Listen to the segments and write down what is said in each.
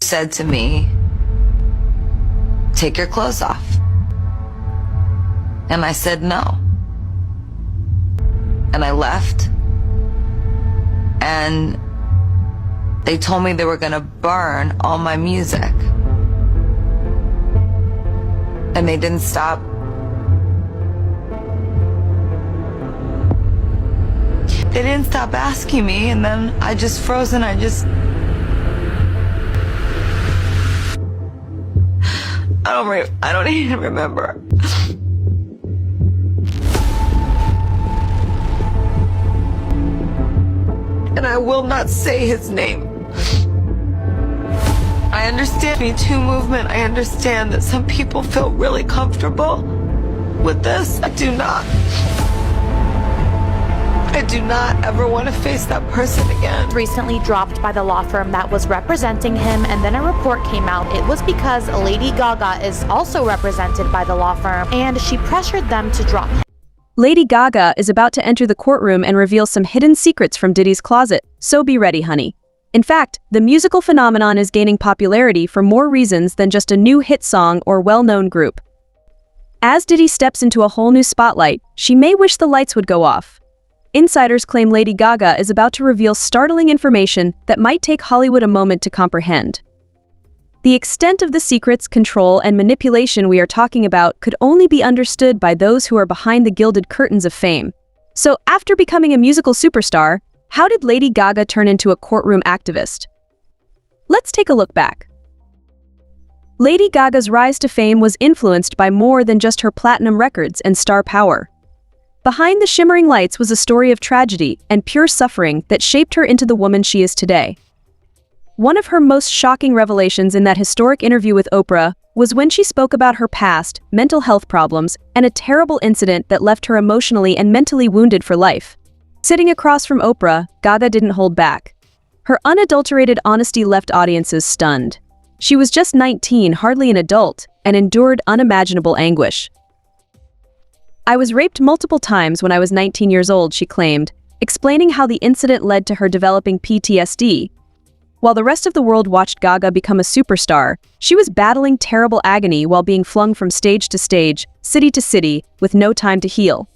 said to me, "Take your clothes off." And I said no. And I left. And they told me they were gonna burn all my music. And they didn't stop. They didn't stop asking me, and then I just froze and I don't even remember. And I will not say his name. I understand Me Too movement. I understand that some people feel really comfortable with this. I do not. I do not ever want to face that person again. Recently dropped by the law firm that was representing him, and then a report came out. It was because Lady Gaga is also represented by the law firm, and she pressured them to drop him. Lady Gaga is about to enter the courtroom and reveal some hidden secrets from Diddy's closet, so be ready, honey. In fact, the musical phenomenon is gaining popularity for more reasons than just a new hit song or well-known group. As Diddy steps into a whole new spotlight, she may wish the lights would go off. Insiders claim Lady Gaga is about to reveal startling information that might take Hollywood a moment to comprehend. The extent of the secrets, control, and manipulation we are talking about could only be understood by those who are behind the gilded curtains of fame. So, after becoming a musical superstar, how did Lady Gaga turn into a courtroom activist? Let's take a look back. Lady Gaga's rise to fame was influenced by more than just her platinum records and star power. Behind the shimmering lights was a story of tragedy and pure suffering that shaped her into the woman she is today. One of her most shocking revelations in that historic interview with Oprah was when she spoke about her past, mental health problems, and a terrible incident that left her emotionally and mentally wounded for life. Sitting across from Oprah, Gaga didn't hold back. Her unadulterated honesty left audiences stunned. She was just 19, hardly an adult, and endured unimaginable anguish. "I was raped multiple times when I was 19 years old," she claimed, explaining how the incident led to her developing PTSD. While the rest of the world watched Gaga become a superstar, she was battling terrible agony while being flung from stage to stage, city to city, with no time to heal.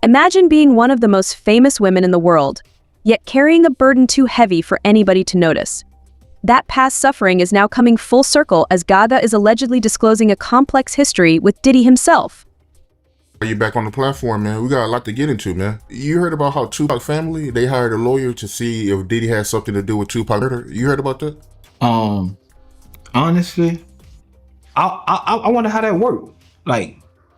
Imagine being one of the most famous women in the world, yet carrying a burden too heavy for anybody to notice. That past suffering is now coming full circle as Gaga is allegedly disclosing a complex history with Diddy himself. You back on the platform, man. We got a lot to get into, man. You heard about how Tupac family, they hired a lawyer to see if Diddy had something to do with Tupac murder? You heard about that? Honestly, I wonder how that worked. Like,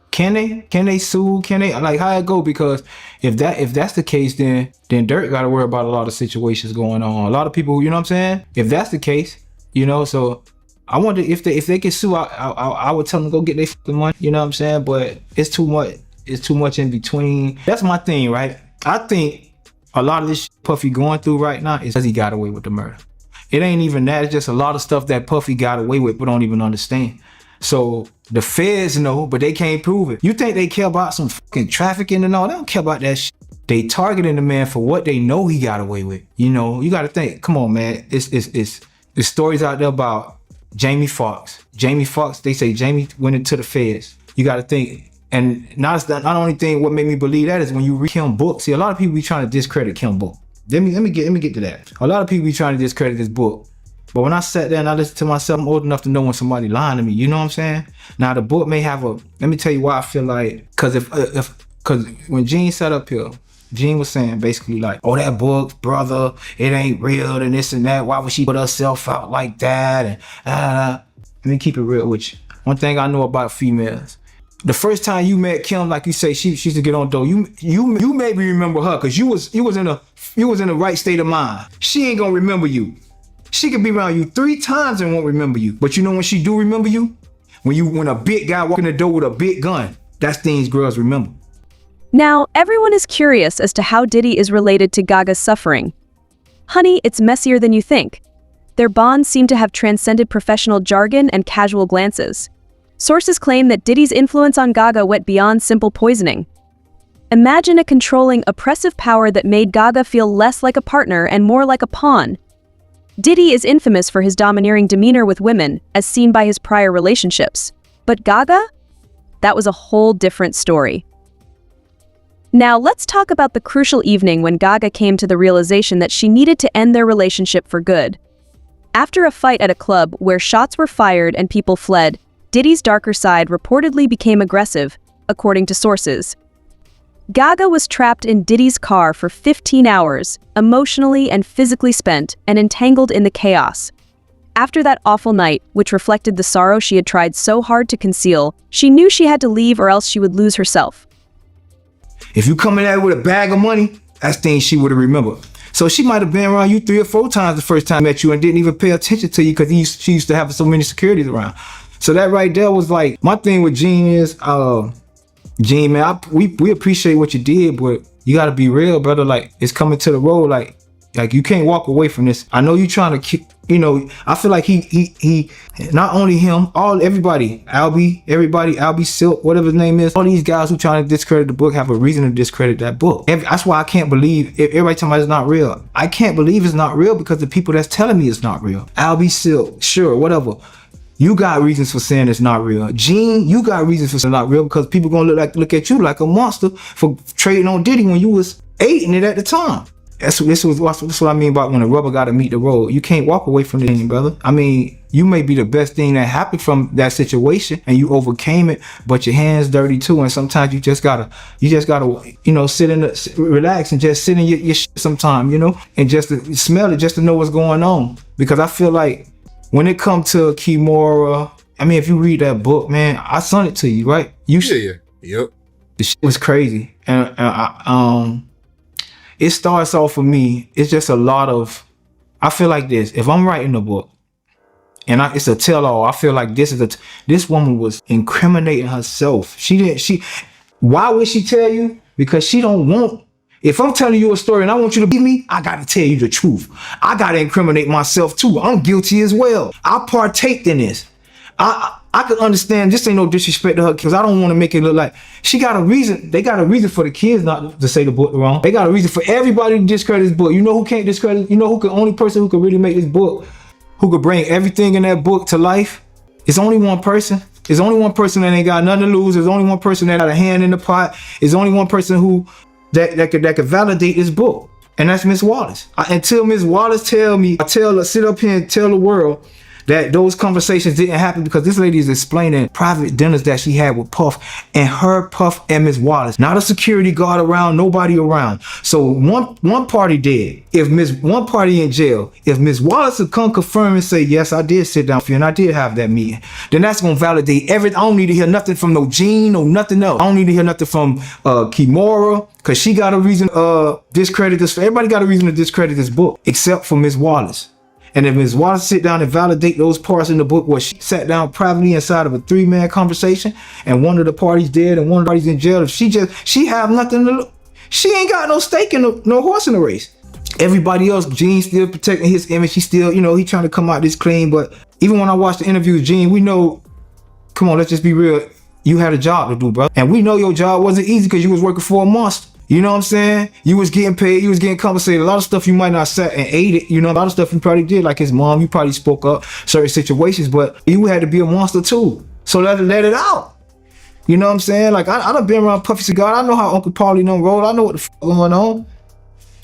can they sue? Can they, like, how it go? Because if that's the case, then Dirk got to worry about a lot of situations going on. A lot of people, you know what I'm saying? If that's the case, you know, so I wonder if they can sue. I would tell them to go get their fucking money. You know what I'm saying? But it's too much. It's too much in between. That's my thing, right? I think a lot of this Puffy going through right now is because he got away with the murder. It ain't even that. It's just a lot of stuff that Puffy got away with, but don't even understand. So the feds know, but they can't prove it. You think they care about some fucking trafficking and all? They don't care about that shit. They targeting the man for what they know he got away with. You know, you got to think. Come on, man. It's stories out there about Jamie Foxx. Jamie Foxx, they say Jamie went into the feds. You got to think. And not the only thing what made me believe that is when you read Kim book. See, a lot of people be trying to discredit Kim book. Let me get to that. A lot of people be trying to discredit this book. But when I sat there and I listened to myself, I'm old enough to know when somebody lying to me. You know what I'm saying? Now the book may have a. Let me tell you why I feel like. Cause when Gene sat up here, Gene was saying basically like, oh, that book, brother, it ain't real and this and that. Why would she put herself out like that? And let me keep it real with you. One thing I know about females. The first time you met Kim, like you say, she used to get on dough. You maybe remember her because you was in the right state of mind. She ain't gonna remember you. She could be around you 3 times and won't remember you. But you know when she do remember you? When a big guy walk in the door with a big gun. That's things girls remember. Now, everyone is curious as to how Diddy is related to Gaga's suffering. Honey, it's messier than you think. Their bonds seem to have transcended professional jargon and casual glances. Sources claim that Diddy's influence on Gaga went beyond simple poisoning. Imagine a controlling, oppressive power that made Gaga feel less like a partner and more like a pawn. Diddy is infamous for his domineering demeanor with women, as seen by his prior relationships. But Gaga? That was a whole different story. Now, let's talk about the crucial evening when Gaga came to the realization that she needed to end their relationship for good. After a fight at a club where shots were fired and people fled, Diddy's darker side reportedly became aggressive, according to sources. Gaga was trapped in Diddy's car for 15 hours, emotionally and physically spent and entangled in the chaos. After that awful night, which reflected the sorrow she had tried so hard to conceal, she knew she had to leave or else she would lose herself. If you coming at her with a bag of money, that's things she would have remembered. So she might have been around you 3 or 4 times the first time I met you and didn't even pay attention to you because she used to have so many securities around. So that right there was like, my thing with Gene is, Gene, man, we appreciate what you did, but you gotta be real, brother. Like, it's coming to the road. Like you can't walk away from this. I know you trying to kick, I feel like he not only him, everybody, Albie Silk, whatever his name is, all these guys who trying to discredit the book have a reason to discredit that book. That's why I can't believe, if everybody telling me it's not real, I can't believe it's not real because the people that's telling me it's not real. Albie Silk, sure, whatever. You got reasons for saying it's not real. Gene, you got reasons for saying it's not real because people gonna look at you like a monster for trading on Diddy when you was 8 in it at the time. That's what I mean about when the rubber gotta meet the road. You can't walk away from it, brother. I mean, you may be the best thing that happened from that situation and you overcame it, but your hands dirty too. And sometimes you just gotta, relax and just sit in your shit sometime, and just to smell it, just to know what's going on. Because I feel like when it comes to Kimora, I mean, if you read that book, man, I sent it to you, right? Yep. The shit was crazy. And it starts off for me, it's just a lot of, I feel like this, if I'm writing a book, and it's a tell-all, I feel like this woman was incriminating herself. Why would she tell you? Because she don't want, if I'm telling you a story and I want you to believe me, I gotta tell you the truth. I gotta incriminate myself too. I'm guilty as well. I partaked in this. I could understand, this ain't no disrespect to her because I don't want to make it look like she got a reason. They got a reason for the kids not to say the book wrong. They got a reason for everybody to discredit this book. You know who can't discredit? You know who could, only person who could really make this book, who could bring everything in that book to life? It's only one person. There's only one person that ain't got nothing to lose. There's only one person that got a hand in the pot. There's only one person who that could validate this book, and that's Miss Wallace. Until Miss Wallace sit up here and tell the world that those conversations didn't happen, because this lady is explaining private dinners that she had with Puff and Miss Wallace. Not a security guard around, nobody around. So one party dead. One party in jail. If Miss Wallace would come confirm and say, yes, I did sit down with you and I did have that meeting, then that's gonna validate everything. I don't need to hear nothing from no Gene or nothing else. I don't need to hear nothing from Kimora, because she got a reason to discredit this. Everybody got a reason to discredit this book, except for Miss Wallace. And if Ms. Wallace sit down and validate those parts in the book where she sat down privately inside of a 3-man conversation and one of the parties dead and one of the parties in jail, if she have nothing to look, she ain't got no stake in no horse in the race. Everybody else, Gene still protecting his image. He still, he trying to come out this clean. But even when I watch the interview with Gene, we know, come on, let's just be real. You had a job to do, bro. And we know your job wasn't easy because you was working for a monster. You know what I'm saying? You was getting paid, you was getting compensated. A lot of stuff you might not sat and ate it. A lot of stuff you probably did, like his mom, you probably spoke up certain situations, but you had to be a monster too. So let it out. You know what I'm saying? Like, I done been around Puffy Cigar. I know how Uncle Paulie done roll. I know what the fuck going on.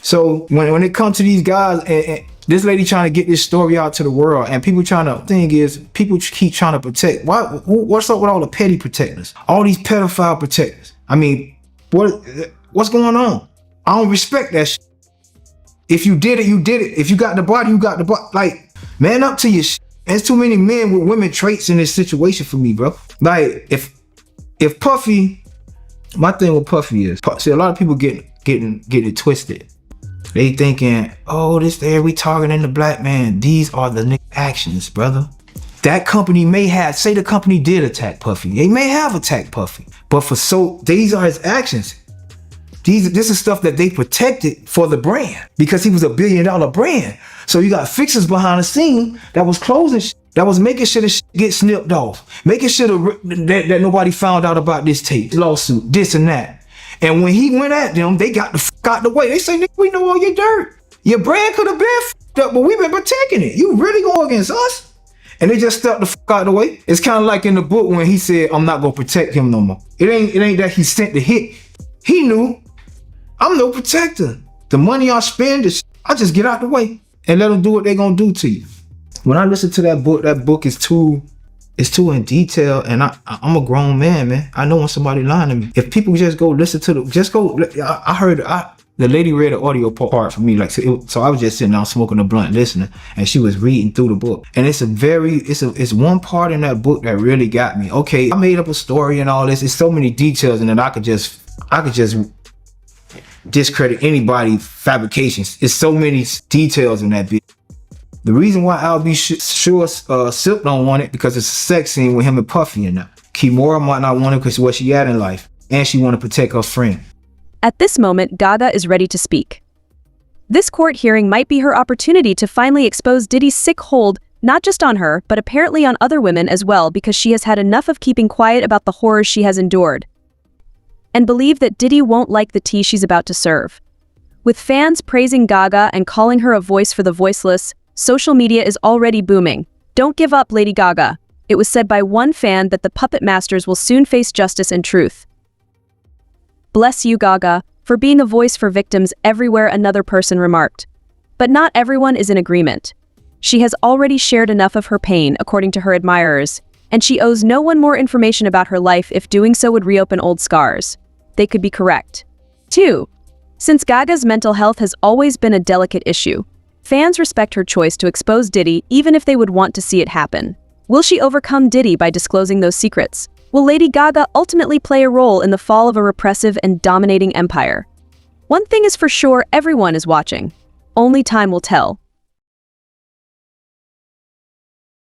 So when it comes to these guys, and this lady trying to get this story out to the world, and people keep trying to protect. What's up with all the petty protectors? All these pedophile protectors. I mean, what's going on? I don't respect that shit. If you did it, you did it. If you got the body, you got the body. Like, man up to your shit. There's too many men with women traits in this situation for me, bro. Like, if Puffy, my thing with Puffy is, see, a lot of people getting it twisted. They thinking, oh, we targeting the black man. These are the nigga actions, brother. That company may have, say the company did attack Puffy. They may have attacked Puffy. But these are his actions. This is stuff that they protected for the brand, because he was a $1 billion brand. So you got fixers behind the scene that was closing that was making sure the get snipped off, making sure that nobody found out about this tape, lawsuit, this and that. And when he went at them, they got the fuck out the way. They say, nigga, we know all your dirt. Your brand could have been up, but we've been protecting it. You really going against us? And they just stepped the fuck out of the way. It's kind of like in the book when he said, I'm not gonna protect him no more. It ain't that he sent the hit. He knew, I'm no protector. The money I spend is, I just get out the way and let them do what they gonna do to you. When I listen to that book is too in detail, and I'm a grown man. I know when somebody lying to me. If people just go listen to I heard the lady read the audio part for me, like so I was just sitting down smoking a blunt listening, and she was reading through the book. And it's one part in that book that really got me. Okay, I made up a story and all this. It's so many details, and then I could just discredit anybody's fabrications. It's so many details in that bit. The reason why I'll be sure Silk don't want it because it's a sex scene with him and Puffy in there. Kimora might not want it because of what she had in life, and she want to protect her friend. At this moment, Gaga is ready to speak. This court hearing might be her opportunity to finally expose Diddy's sick hold, not just on her, but apparently on other women as well, because she has had enough of keeping quiet about the horrors she has endured. And believe that Diddy won't like the tea she's about to serve. With fans praising Gaga and calling her a voice for the voiceless, social media is already booming. Don't give up, Lady Gaga. It was said by one fan that the puppet masters will soon face justice and truth. Bless you, Gaga, for being a voice for victims everywhere, another person remarked. But not everyone is in agreement. She has already shared enough of her pain, according to her admirers, and she owes no one more information about her life if doing so would reopen old scars. They could be correct. 2. Since Gaga's mental health has always been a delicate issue, fans respect her choice to expose Diddy even if they would want to see it happen. Will she overcome Diddy by disclosing those secrets? Will Lady Gaga ultimately play a role in the fall of a repressive and dominating empire? One thing is for sure, everyone is watching. Only time will tell.